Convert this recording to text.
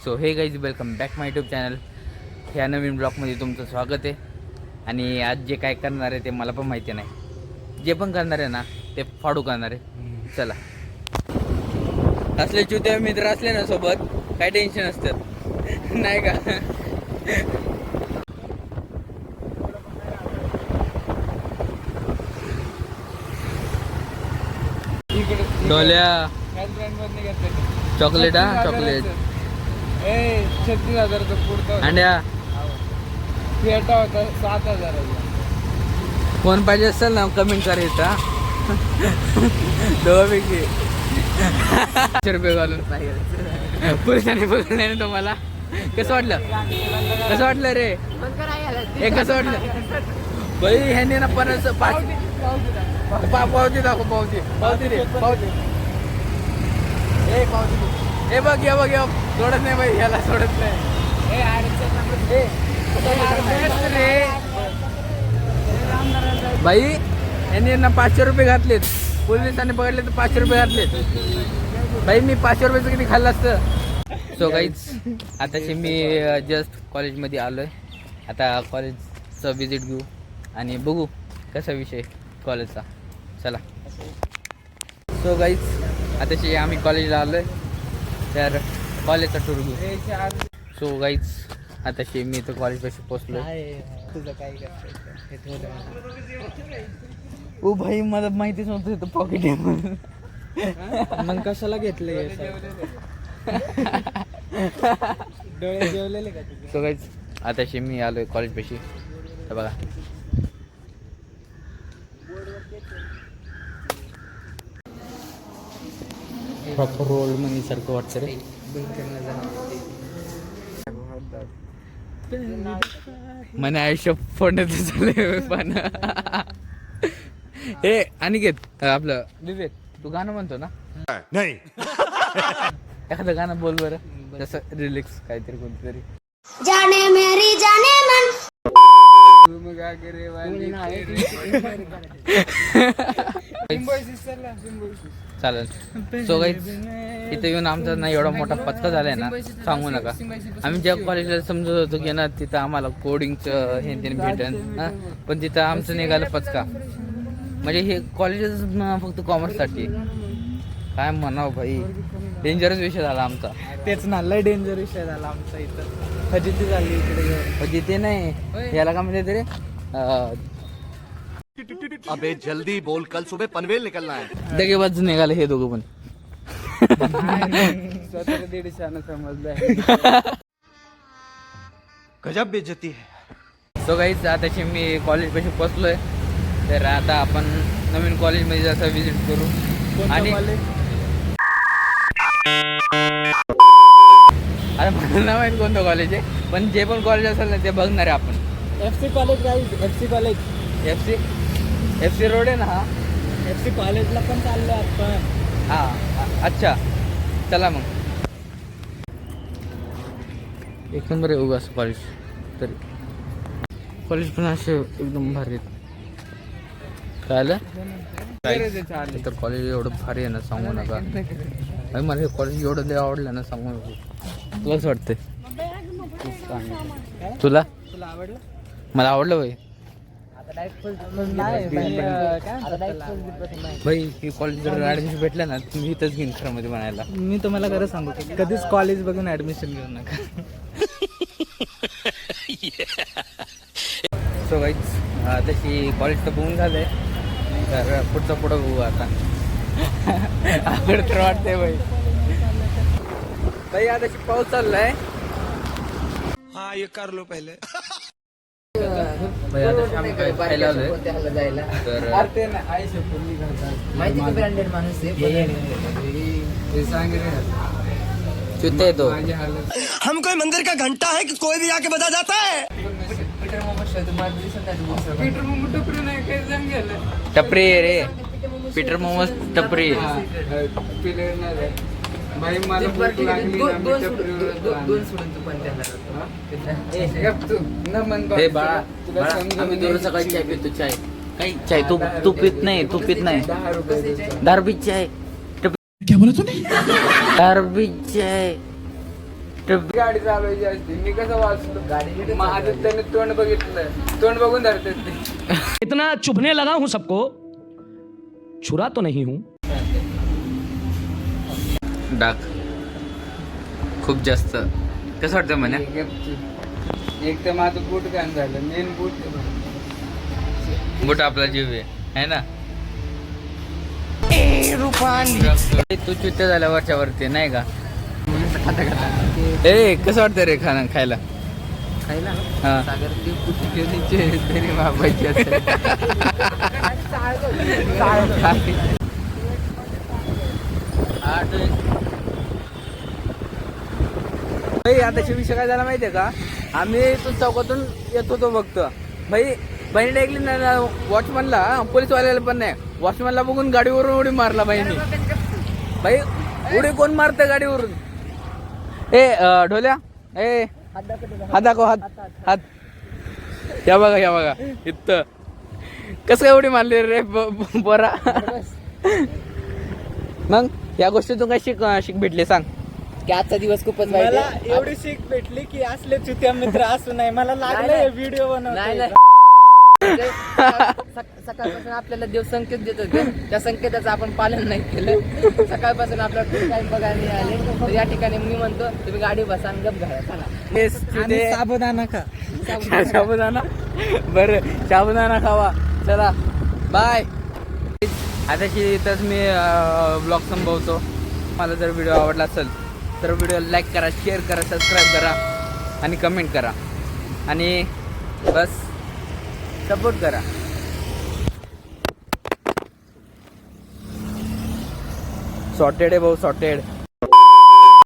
So हे guys welcome back माय YouTube channel. ह्या नवीन ब्लॉगमध्ये तुमचं स्वागत आहे. आणि आज जे काय करणार आहे ते मला पण माहिती नाही. जे पण करणार आहे ना ते फाडू करणार आहे. चला, असले चुते मित्र असले ना सोबत काय टेन्शन असतं नाही का. डोल्या चॉकलेट हा चॉकलेट 36,000 पुढचा अंड्या फेटा होता 7,000. कोण पाहिजे असेल ना कमेंट करायचा. दोघांपैकी 500 रुपये घालून पुरुषांनी बोललं नाही ना तुम्हाला. कसं वाटलं रे हे कसं वाटलं बाई. ह्याने ना 5 पावती दाखव. पावती रे पावती. हे बघ सोडत नाही बाई, ह्याला सोडत नाही. बाई यांनी ना 500 रुपये घातलेत. पोलिसांनी पकडले तर 500 रुपये घातलेत. बाई मी 500 रुपयाचं किती खाल्लं असतं. सो गाईज आताशी मी जस्ट कॉलेजमध्ये आलो आहे. आता कॉलेजचं विजिट घेऊ आणि बघू कसा विषय कॉलेजचा. चला. सो गाईज आताशी आम्ही कॉलेजला आलो आहे तर कॉलेजचा टूर घेऊ. सो गाईज आताशी मी तर कॉलेजपाशी पोचलो. तुझं काय ओ भाई मला माहितीच नव्हतं इथं पॉकेट आहे म्हणून. मग कशाला घेतले डोळे जेवलेले का तुझे? सो गाईज आताशी मी आलोय कॉलेजपाशी. तर बघा प्रॉपर रोल मनी सारखं वाटतं रे. मने आयुष्य फोडण्यात झाले पण. हे अनिकेत आपलं विवेक तू गाणं म्हणतो ना? नाही. एखादं गाणं बोल बरं, जसं रिलॅक्स काहीतरी कोणतरी. जाने मेरी जाने मन तुम गागरे वाली चालेल. सो गाईज इथे येऊन आमचा ना एवढा मोठा पत्ता झालाय ना सांगू नका. आम्ही ज्या कॉलेजला समजत होतो की ना तिथं आम्हाला कोडिंगचं हे ते भेटेन, पण तिथं आमचं निघालं पचका. म्हणजे हे कॉलेजच फक्त कॉमर्ससाठी. काय म्हणावं भाई, डेंजरस विषय झाला आमचा. तेच ना, लय डेंजर विषय झाला आमचा इथं. फजिती झाली इकडे. फजिती नाही याला काय म्हणजे तरी अबे जल्दी बोल, कल सुबह पनवेल निकलना है. दगेबाज निघाले हे दोघं पण. स्वतः 150 समजलंय. गजब बेइज्जती है. सो गाईज आताशी मी कॉलेजपाशी पोचलोय. तर आता आपण नवीन कॉलेजमध्ये जसं व्हिजिट करू. आणि आता मला नाही माहित कोणतं कॉलेज आहे, पण जे पण कॉलेज असेल ना ते बघणार आहे आपण. FC college guys, FC college. FC road आहे ना हा. FC कॉलेजला पण चाललो आपण. हा अच्छा चला मग. एक नंबर आहे उगा असं कॉलेज. तरी कॉलेज पण असे एकदम भारी आहेत. काय आलं तर कॉलेज एवढं भारी आहे ना सांगू नका. अरे मला हे कॉलेज एवढं लय आवडलं ना सांगू नको. तुला कसं वाटतंय? तुला आवडलं? मला आवडलं भाई. भाई हे कॉलेज जर ॲडमिशन भेटलं ना तुम्ही इथंच घेईन खरं मध्ये म्हणायला. मी तुम्हाला खरं सांगू, कधीच कॉलेज बघून ऍडमिशन घेऊ नका. सो गाईज तशी कॉलेज तर बघून झालंय. तर पुढं बघू आता. आवड तर वाटतंय भाई आता पाऊस चाललाय. हाँ ये कर लो पहले. भाई आता आम्ही काय खायला आलोय. तर ब्रँडेड माणूस चुत्ते येतो. हम कोई मंदिर का घंटा है कि कोई भी आके बजा जाता है. टपरी रे पीटर मोमोज टपरी. भाई मला भूक लागली ना, मी टपरीवर हे बाळा आम्ही दररोज सकाळी चाय पितो. चाय काही चाय तू पित नाही. 10 रुपये. 10 रुपये चाय. क्या बोला तूने? 10 रुपये चाय. गाडी चालवायची असते मी कसं वाचलो गाडी माझं त्याने तोंड बघितलं तोंड बघून धरते ते इतना चुभने लगा हूं सबको, छुरा तो नहीं हूं. डाक खूप जास्त कसं वाटतं म्हणे एक तर माझं बूट घाण झालं मेन बूट आपला जीव आहे ना तू चित्त झाल्या वरच्या वरती नाही का ए कसं वाटतं रे खायला हा सागर ते कुठे तरी बाबाची आताच्या विषय काय झाला माहितीये का आम्ही इथून चौकातून येत होतो बघतो भाई बहिणी ऐकली ना वॉचमॅनला पोलीसवाल्याला पण नाही वॉचमॅनला बघून गाडीवरून उडी मारला बहिणी भाई उडी कोण मारतं गाडीवरून ए ढोल्या ए हात दाखव हात या बघा इथं कसं काय उडी मारली रे बरा मग या गोष्टीतून काय शिक भेटले सांग की आजचा दिवस खूपच मला एवढी शिक भेटली की असले चुत्या मित्र असू नाही मला लागले व्हिडिओ बनवतो सकाळपासून आपल्याला देव संकेत देत होते त्या संकेताचं आपण पालन नाही केलं सकाळपासून आपल्याला काही बघायला नाही आले तर या ठिकाणी मी म्हणतो तुम्ही गाडी बसा आणि गप घाला चला आणि साबुदाणा खा साबुदाणा बरं साबुदाणा खावा चला बाय आताची इथंच मी ब्लॉग संपवतो मला जर व्हिडिओ आवडला असेल तर व्हिडिओ लाईक करा शेअर करा सबस्क्राईब करा आणि कमेंट करा आणि बस सपोर्ट करा सॉर्टेड आहे भाऊ सॉर्टेड